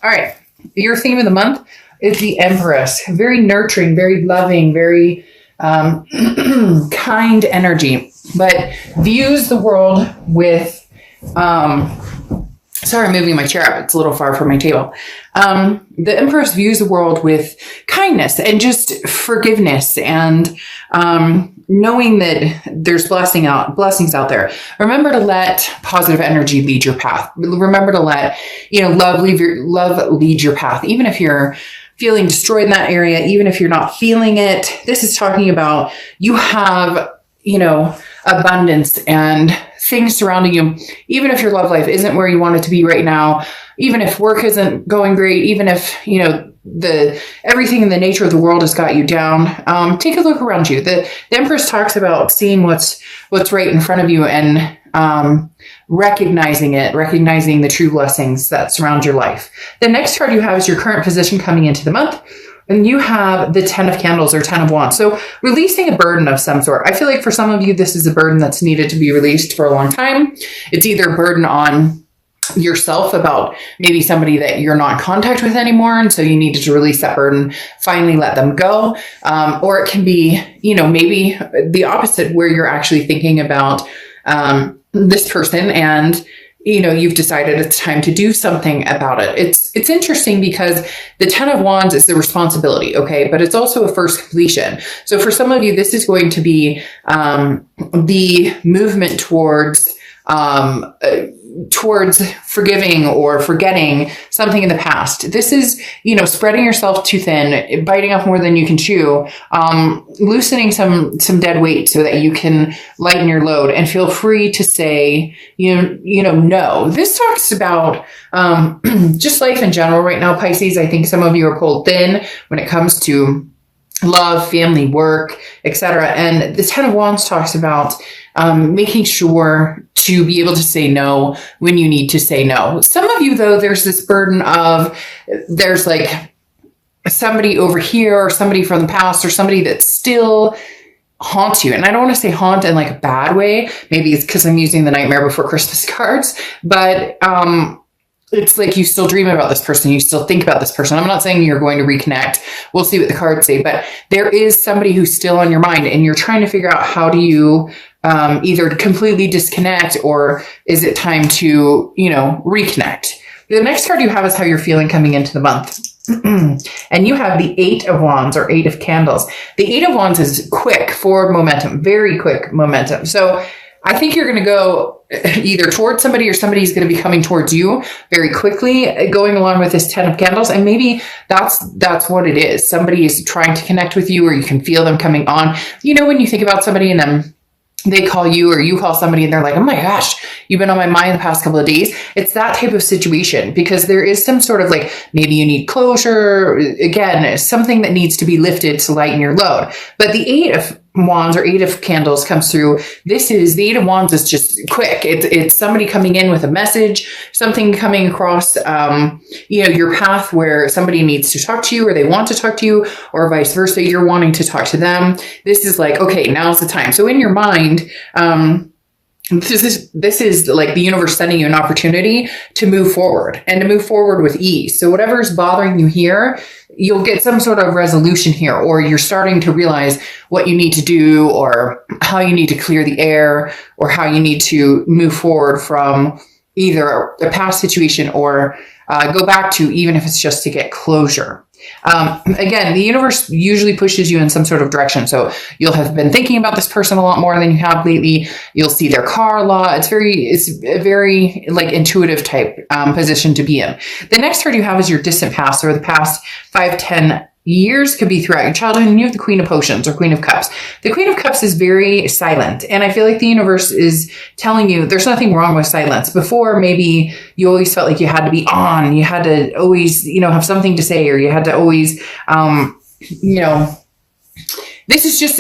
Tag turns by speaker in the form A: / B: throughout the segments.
A: All right. Your theme of the month is the Empress. Very nurturing, very loving, very kind energy, but views the world with, sorry, I'm moving my chair up. It's a little far from my table. The Empress views the world with kindness and just forgiveness and knowing that there's blessings out there. Remember to let positive energy lead your path. Remember to let, love lead your path. Even if you're feeling destroyed in that area, even if you're not feeling it, this is talking about you have, abundance and things surrounding you. Even if your love life isn't where you want it to be right now, even if work isn't going great, even if, everything in the nature of the world has got you down, take a look around you. The Empress talks about seeing what's right in front of you and recognizing the true blessings that surround your life. The next card you have is your current position coming into the month. And you have the 10 of Candles or 10 of Wands. So releasing a burden of some sort. I feel like for some of you, this is a burden that's needed to be released for a long time. It's either a burden on yourself about maybe somebody that you're not in contact with anymore. And so you needed to release that burden, finally let them go. Or it can be, maybe the opposite where you're actually thinking about this person and you've decided it's time to do something about it. It's interesting because the 10 of Wands is the responsibility, okay? But it's also a first completion. So for some of you, this is going to be the movement towards forgiving or forgetting something in the past. This is, spreading yourself too thin, biting off more than you can chew, loosening some dead weight so that you can lighten your load and feel free to say, no. This talks about just life in general right now, Pisces. I think some of you are pulled thin when it comes to love, family, work, etc. And the 10 of Wands talks about making sure to be able to say no when you need to say no. Some of you, though, there's this burden of there's like somebody over here or somebody from the past or somebody that still haunts you. And I don't want to say haunt in like a bad way. Maybe it's because I'm using the Nightmare Before Christmas cards, but it's like you still dream about this person. You still think about this person. I'm not saying you're going to reconnect. We'll see what the cards say, but there is somebody who's still on your mind and you're trying to figure out how do you either completely disconnect or is it time to, reconnect? The next card you have is how you're feeling coming into the month. And you have the 8 of Wands or 8 of Candles. The 8 of Wands is quick forward momentum, very quick momentum. So I think you're going to go either towards somebody or somebody's going to be coming towards you very quickly, going along with this 10 of Candles. And maybe that's what it is. Somebody is trying to connect with you or you can feel them coming on. When you think about somebody and then they call you or you call somebody and they're like, oh my gosh, you've been on my mind the past couple of days. It's that type of situation because there is some sort of like, maybe you need closure. Again, something that needs to be lifted to lighten your load. But the 8 of Wands or 8 of Candles comes through. The 8 of Wands is just quick. It's somebody coming in with a message, something coming across, your path where somebody needs to talk to you or they want to talk to you or vice versa. You're wanting to talk to them. This is like, okay, now's the time. So in your mind, this is like the universe sending you an opportunity to move forward and to move forward with ease. So whatever's bothering you here, you'll get some sort of resolution here, or you're starting to realize what you need to do or how you need to clear the air or how you need to move forward from either a past situation or go back to, even if it's just to get closure. Again, the universe usually pushes you in some sort of direction. So you'll have been thinking about this person a lot more than you have lately. You'll see their car a lot. It's a very like intuitive type position to be in. The next card you have is your distant past or the past 5-10 years, could be throughout your childhood, and you have the Queen of Potions or Queen of Cups. The Queen of Cups is very silent, and I feel like the universe is telling you there's nothing wrong with silence. Before, maybe you always felt like you had to be on, you had to always, have something to say, or you had to always, this is just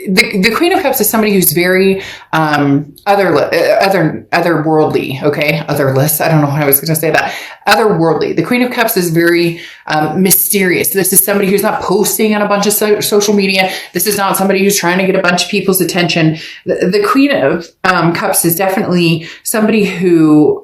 A: the Queen of Cups is somebody who's very otherworldly. Okay, otherless. I don't know how I was going to say that. Otherworldly. The Queen of Cups is very mysterious. This is somebody who's not posting on a bunch of social media. This is not somebody who's trying to get a bunch of people's attention. The Queen of Cups is definitely somebody who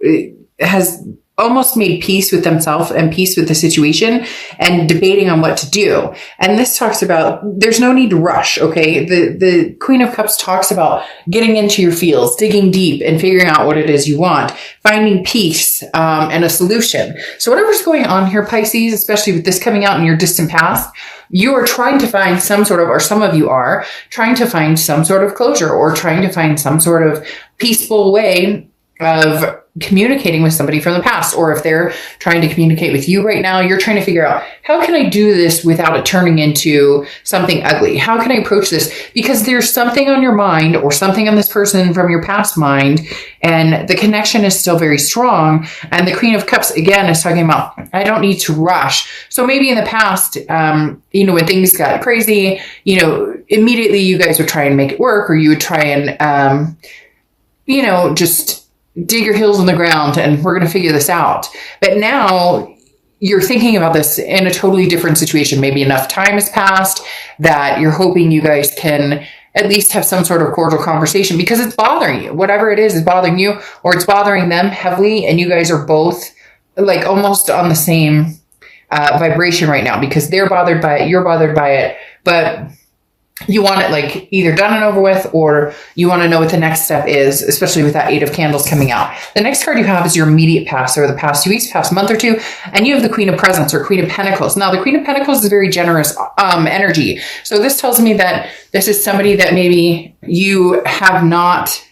A: has almost made peace with themselves and peace with the situation and debating on what to do. And this talks about there's no need to rush. Okay. The Queen of Cups talks about getting into your feels, digging deep and figuring out what it is you want, finding peace, and a solution. So whatever's going on here, Pisces, especially with this coming out in your distant past, you are trying to find some sort of, or some of you are trying to find some sort of closure or trying to find some sort of peaceful way of communicating with somebody from the past. Or if they're trying to communicate with you right now, you're trying to figure out, how can I do this without it turning into something ugly? How can I approach this? Because there's something on your mind or something on this person from your past mind, and the connection is still very strong. And the Queen of Cups, again, is talking about, I don't need to rush. So maybe in the past, when things got crazy, immediately you guys would try and make it work, or you would try and, just dig your heels in the ground and we're going to figure this out. But now you're thinking about this in a totally different situation. Maybe enough time has passed that you're hoping you guys can at least have some sort of cordial conversation, because it's bothering you. Whatever it is bothering you, or it's bothering them heavily, and you guys are both like almost on the same vibration right now, because they're bothered by it, you're bothered by it, but you want it like either done and over with, or you want to know what the next step is, especially with that 8 of Candles coming out. The next card you have is your immediate past, or the past 2 weeks, past month or two, and you have the Queen of Presents, or Queen of Pentacles. Now, the Queen of Pentacles is very generous energy. So this tells me that this is somebody that maybe you have not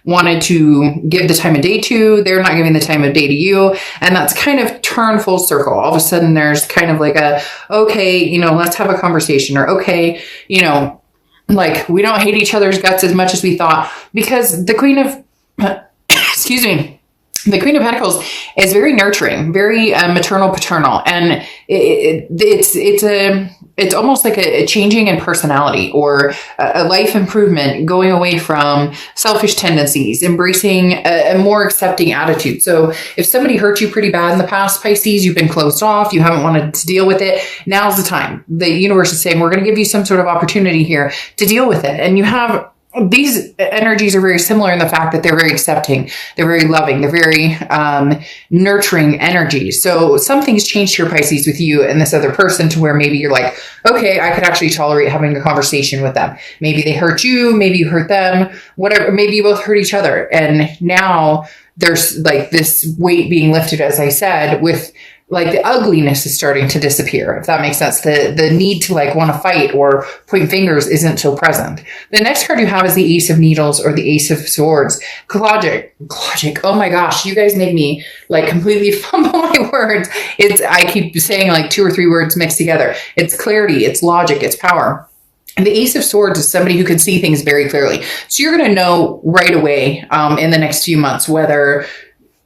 A: wanted to give the time of day to. They're not giving the time of day to you. And that's kind of turned full circle. All of a sudden there's kind of like okay, let's have a conversation, or okay, like we don't hate each other's guts as much as we thought, because the Queen of, the Queen of Pentacles is very nurturing, very maternal, paternal. And it's almost like a changing in personality, or a life improvement, going away from selfish tendencies, embracing a more accepting attitude. So if somebody hurt you pretty bad in the past, Pisces, you've been closed off, you haven't wanted to deal with it, now's the time. The universe is saying, we're going to give you some sort of opportunity here to deal with it. And you have, these energies are very similar in the fact that they're very accepting, they're very loving, they're very nurturing energies. So something's changed here, Pisces, with you and this other person, to where maybe you're like, okay, I could actually tolerate having a conversation with them. Maybe they hurt you, maybe you hurt them, whatever, maybe you both hurt each other. And now there's like this weight being lifted, as I said, with like the ugliness is starting to disappear, if that makes sense. The need to like want to fight or point fingers isn't so present. The next card you have is the Ace of Needles, or the Ace of Swords. Logic. Oh my gosh, you guys make me like completely fumble my words. I keep saying like 2 or 3 words mixed together. It's clarity, it's logic, it's power. And the Ace of Swords is somebody who can see things very clearly. So you're going to know right away in the next few months, whether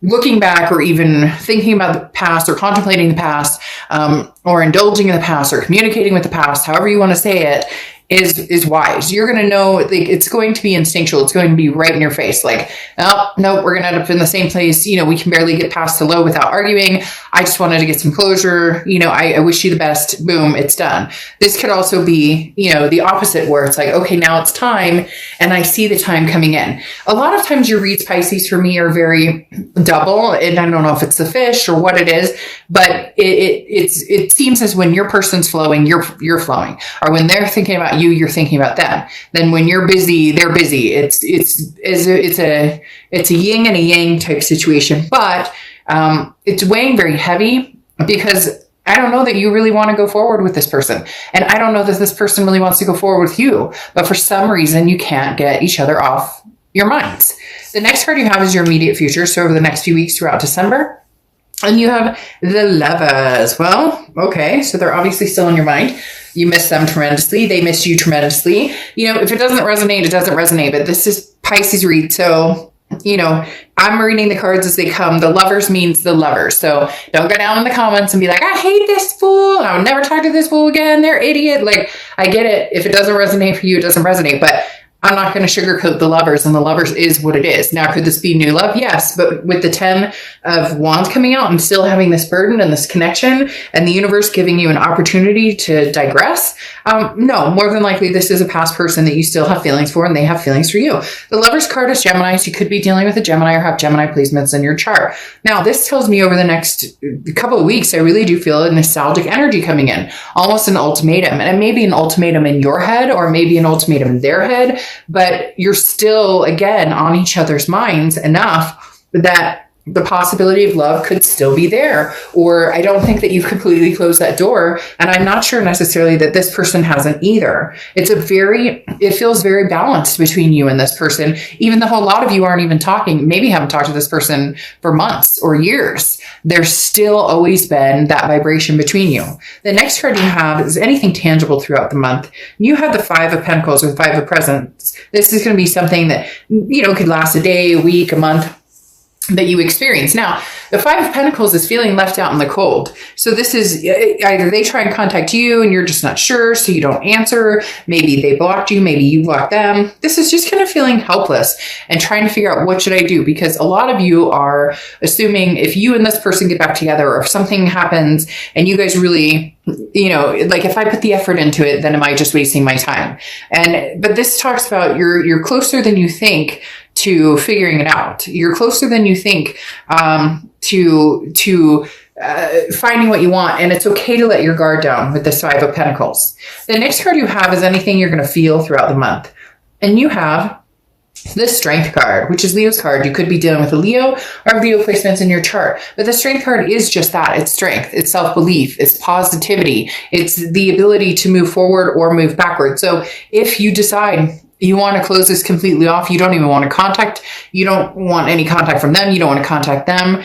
A: looking back, or even thinking about the past, or contemplating the past, or indulging in the past, or communicating with the past, however you want to say it, is wise. You're going to know, like, it's going to be instinctual. It's going to be right in your face. Like, oh, no, we're going to end up in the same place. We can barely get past hello without arguing. I just wanted to get some closure. I wish you the best. Boom, it's done. This could also be, the opposite, where it's like, okay, now it's time. And I see the time coming in. A lot of times your reads, Pisces, for me are very double. And I don't know if it's the fish or what it is, but it seems as when your person's flowing, you're flowing. Or when they're thinking about you, you're thinking about them. Then when you're busy, they're busy. It's a yin and a yang type situation, but it's weighing very heavy, because I don't know that you really want to go forward with this person. And I don't know that this person really wants to go forward with you, but for some reason you can't get each other off your minds. The next card you have is your immediate future. So over the next few weeks throughout December, and you have the Lovers. Well, okay, so they're obviously still in your mind. You miss them tremendously. They miss you tremendously. If it doesn't resonate, it doesn't resonate. But this is Pisces read. So, I'm reading the cards as they come. The Lovers means the lovers. So don't go down in the comments and be like, I hate this fool. I would never talk to this fool again. They're idiot. Like, I get it. If it doesn't resonate for you, it doesn't resonate. But I'm not going to sugarcoat the Lovers, and the Lovers is what it is. Now, could this be new love? Yes. But with the 10 of Wands coming out and still having this burden and this connection and the universe giving you an opportunity to digress, no, more than likely this is a past person that you still have feelings for and they have feelings for you. The Lovers card is Gemini, so you could be dealing with a Gemini or have Gemini placements in your chart. Now, this tells me over the next couple of weeks, I really do feel a nostalgic energy coming in, almost an ultimatum. And it may be an ultimatum in your head or maybe an ultimatum in their head, but you're still, again, on each other's minds enough that the possibility of love could still be there. Or I don't think that you've completely closed that door. And I'm not sure necessarily that this person hasn't either. It feels very balanced between you and this person, even though a lot of you aren't even talking, maybe haven't talked to this person for months or years. There's still always been that vibration between you. The next card you have is anything tangible throughout the month. You have the 5 of Pentacles or the 5 of Presents. This is going to be something that, could last a day, a week, a month, that you experience. Now, the 5 of Pentacles is feeling left out in the cold. So this is either they try and contact you and you're just not sure, so you don't answer. Maybe they blocked you. Maybe you blocked them. This is just kind of feeling helpless and trying to figure out what should I do? Because a lot of you are assuming if you and this person get back together or if something happens and you guys really, like if I put the effort into it, then am I just wasting my time? But this talks about you're closer than you think to figuring it out. You're closer than you think to finding what you want. And it's okay to let your guard down with this 5 of Pentacles. The next card you have is anything you're going to feel throughout the month. And you have this Strength card, which is Leo's card. You could be dealing with a Leo or Leo placements in your chart. But the Strength card is just that. It's strength. It's self-belief. It's positivity. It's the ability to move forward or move backward. So if you decide you want to close this completely off, you don't even want to contact, you don't want any contact from them, you don't want to contact them,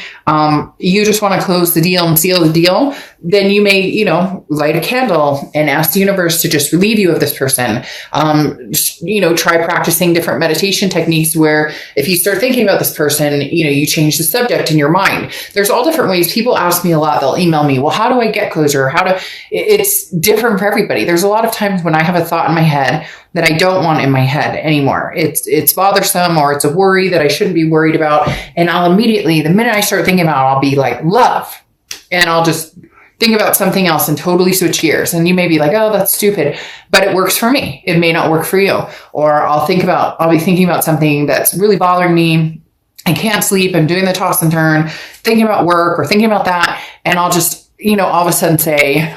A: you just want to close the deal and seal the deal, then you may, light a candle and ask the universe to just relieve you of this person. Try practicing different meditation techniques where if you start thinking about this person, you change the subject in your mind. There's all different ways. People ask me a lot, they'll email me, well, how do I get closure? It's different for everybody. There's a lot of times when I have a thought in my head that I don't want in my head anymore. It's bothersome or it's a worry that I shouldn't be worried about. And I'll immediately, the minute I start thinking about it, I'll be like, love. And I'll just think about something else and totally switch gears. And you may be like, oh, that's stupid, but it works for me. It may not work for you. Or I'll be thinking about something that's really bothering me. I can't sleep. I'm doing the toss and turn, thinking about work or thinking about that. And I'll just, all of a sudden say,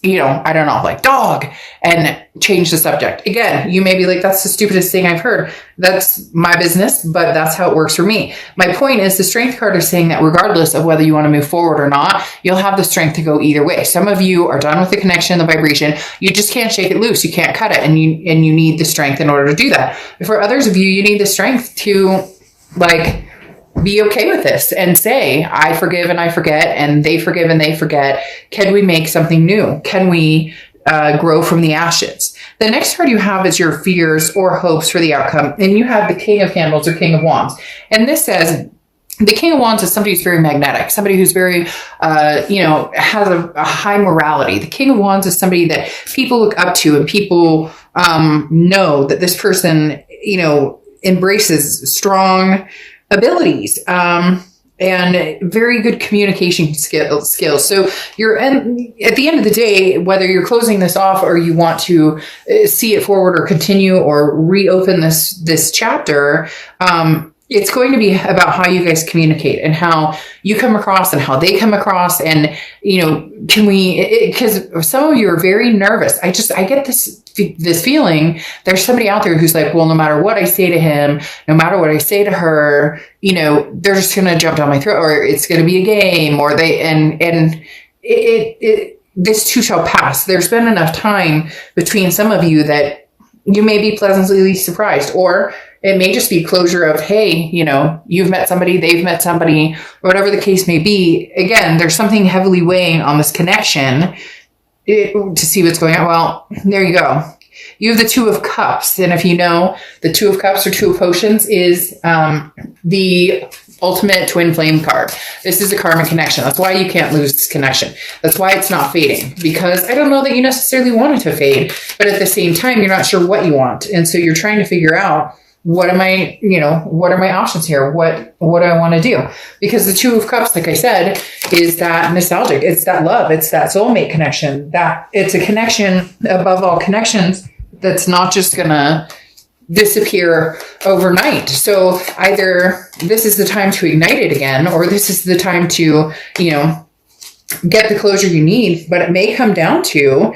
A: I don't know, like dog, and change the subject. Again, you may be like, that's the stupidest thing I've heard. That's my business, but that's how it works for me. My point is the Strength card is saying that regardless of whether you want to move forward or not, you'll have the strength to go either way. Some of you are done with the connection, the vibration. You just can't shake it loose. You can't cut it. And you need the strength in order to do that. For others of you, you need the strength to be okay with this and say, I forgive and I forget, and they forgive and they forget. Can we make something new? Can we grow from the ashes? The next card you have is your fears or hopes for the outcome. And you have the King of Candles or King of Wands. And this says, the King of Wands is somebody who's very magnetic, somebody who's very, has a high morality. The King of Wands is somebody that people look up to and people know that this person, embraces strong abilities and very good communication skills. So you're at the end of the day, whether you're closing this off or you want to see it forward or continue or reopen this chapter, it's going to be about how you guys communicate and how you come across and how they come across. And, because some of you are very nervous. I get this feeling there's somebody out there who's like, well, no matter what I say to him, no matter what I say to her, they're just going to jump down my throat, or it's going to be a game, or this too shall pass. There's been enough time between some of you that you may be pleasantly surprised, or it may just be closure of, hey, you've met somebody, they've met somebody, or whatever the case may be. Again, there's something heavily weighing on this connection to see what's going on. Well, there you go. You have the Two of Cups. And if you know, the Two of Cups or Two of Potions is the ultimate twin flame card. This is a karmic connection. That's why you can't lose this connection. That's why it's not fading, because I don't know that you necessarily want it to fade, but at the same time, you're not sure what you want. And so you're trying to figure out, what are my options here? What do I want to do? Because the Two of Cups, like I said, is that nostalgic. It's that love. It's that soulmate connection. That it's a connection above all connections that's not just going to disappear overnight. So either this is the time to ignite it again, or this is the time to, get the closure you need. But it may come down to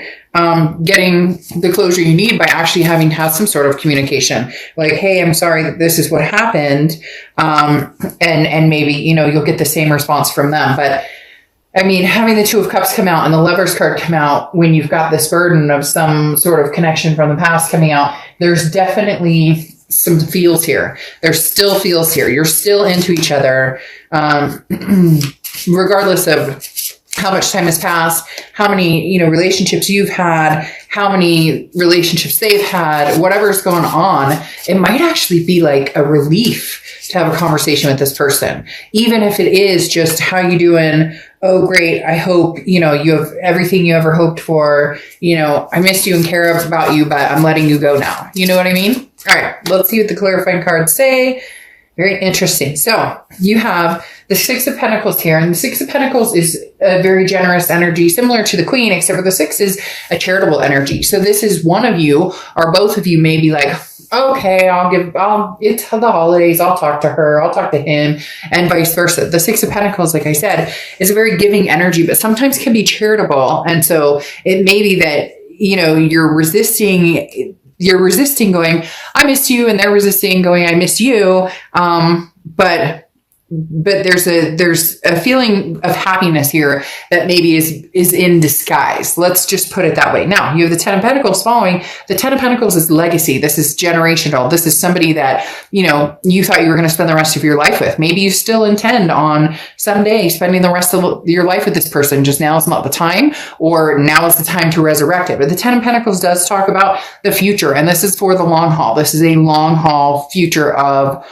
A: getting the closure you need by actually having to have some sort of communication. Like, hey, I'm sorry that this is what happened. And maybe, you'll get the same response from them. But I mean, having the Two of Cups come out and the Lover's card come out when you've got this burden of some sort of connection from the past coming out, there's definitely some feels here. There's still feels here. You're still into each other, regardless of how much time has passed, how many, relationships you've had, how many relationships they've had, whatever's going on. It might actually be like a relief to have a conversation with this person, even if it is just, how you doing? Oh, great. I hope, you have everything you ever hoped for. I missed you and care about you, but I'm letting you go now. You know what I mean? All right, let's see what the clarifying cards say. Very interesting. So you have the Six of Pentacles here, and the Six of Pentacles is a very generous energy, similar to the Queen, except for the Six is a charitable energy. So this is one of you or both of you may be like, okay, it's the holidays, I'll talk to her, I'll talk to him, and vice versa. The Six of Pentacles, like I said, is a very giving energy, but sometimes can be charitable. And so it may be that, you're resisting going, I miss you, and they're resisting going, I miss you. But there's a feeling of happiness here that maybe is in disguise. Let's just put it that way. Now you have the Ten of Pentacles following. The Ten of Pentacles is legacy. This is generational. This is somebody that, you thought you were going to spend the rest of your life with. Maybe you still intend on someday spending the rest of your life with this person. Just now is not the time, or now is the time to resurrect it. But the Ten of Pentacles does talk about the future, and this is for the long haul. This is a long haul future of,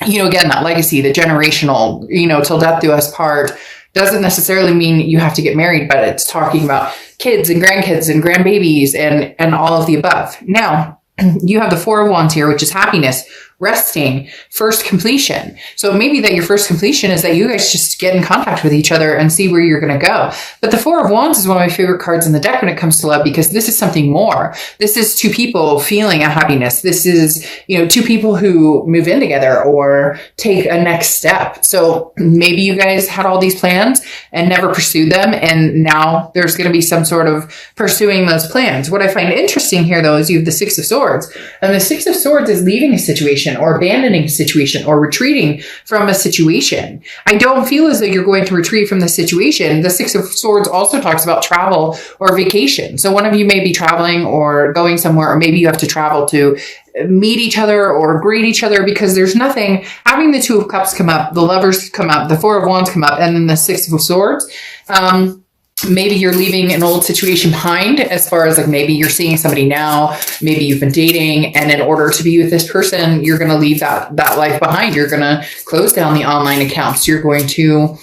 A: again, that legacy, the generational, till death do us part, doesn't necessarily mean you have to get married, but it's talking about kids and grandkids and grandbabies and all of the above. Now, you have the Four of Wands here, which is happiness, resting, first completion. So maybe that your first completion is that you guys just get in contact with each other and see where you're going to go. But the Four of Wands is one of my favorite cards in the deck when it comes to love, because this is something more. This is two people feeling a happiness. This is, two people who move in together or take a next step. So maybe you guys had all these plans and never pursued them, and now there's going to be some sort of pursuing those plans. What I find interesting here, though, is you have the Six of Swords, and the Six of Swords is leaving a situation, or abandoning a situation, or retreating from a situation. I don't feel as though you're going to retreat from the situation. The Six of Swords also talks about travel or vacation. So one of you may be traveling or going somewhere, or maybe you have to travel to meet each other or greet each other, because there's nothing, having the Two of Cups come up, the Lovers come up, the Four of Wands come up, and then the Six of Swords. Maybe you're leaving an old situation behind, as far as like maybe you're seeing somebody now, maybe you've been dating, and in order to be with this person, you're going to leave that life behind. You're going to close down the online accounts. You're going to,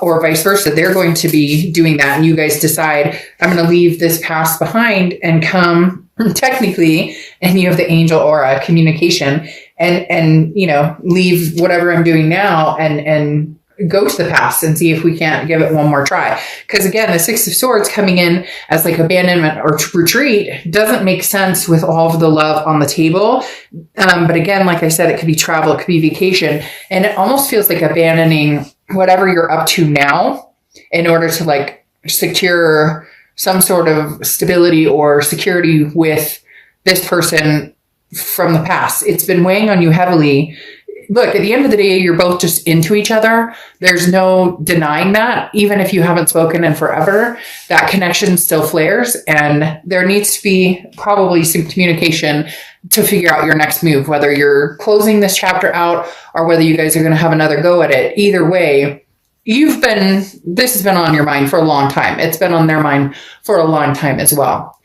A: or vice versa. They're going to be doing that. And you guys decide, I'm going to leave this past behind and come technically, and you have the angel aura communication and, leave whatever I'm doing now and go to the past and see if we can't give it one more try. Because again, the Six of Swords coming in as like abandonment or retreat doesn't make sense with all of the love on the table. But again, like I said, it could be travel, it could be vacation. And it almost feels like abandoning whatever you're up to now in order to like secure some sort of stability or security with this person from the past. It's been weighing on you heavily. Look, at the end of the day, you're both just into each other. There's no denying that. Even if you haven't spoken in forever, that connection still flares, and there needs to be probably some communication to figure out your next move, whether you're closing this chapter out or whether you guys are going to have another go at it. Either way, this has been on your mind for a long time. It's been on their mind for a long time as well.